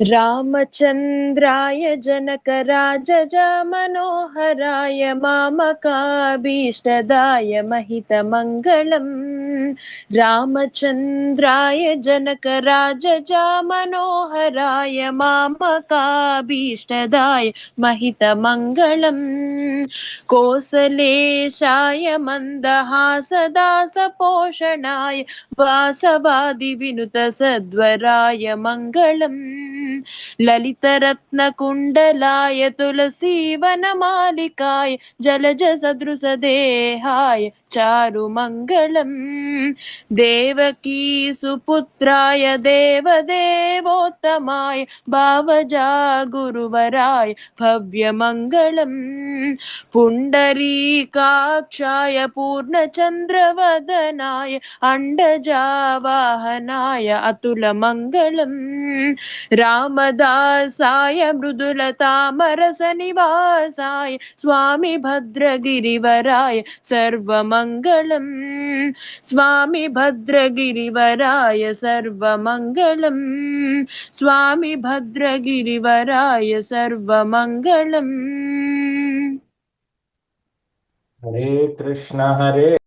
रामचन्द्राय जनकराजजा मनोहराय मामकाभीष्टदाय महितमङ्गलम्। रामचन्द्राय जनकराजजा मनोहराय मामकाभीष्टदाय महितमङ्गलम्। कोसलेशाय मन्दहासदासपोषणाय वासवादिविनुतसद्वराय मङ्गलम्। ललितरत्नकुण्डलाय तुलसीवनमालिकाय जलजसदृशदेहाय चारुमङ्गलम्। देवकी सुपुत्राय देवदेवोत्तमाय भावजा गुरुवराय भव्यमङ्गलम्। पुण्डरीकाक्षाय पूर्णचन्द्रवदनाय अण्डजावाहनाय अतुलमङ्गलम्। रामदासाय मृदुलतामरसनिवासाय स्वामी भद्रगिरिवराय सर्वमङ्गलम्। स्वामी भद्रगिरिवराय सर्वमङ्गलम्। स्वामी भद्रगिरिवराय सर्वमङ्गलम्। हरे कृष्ण हरे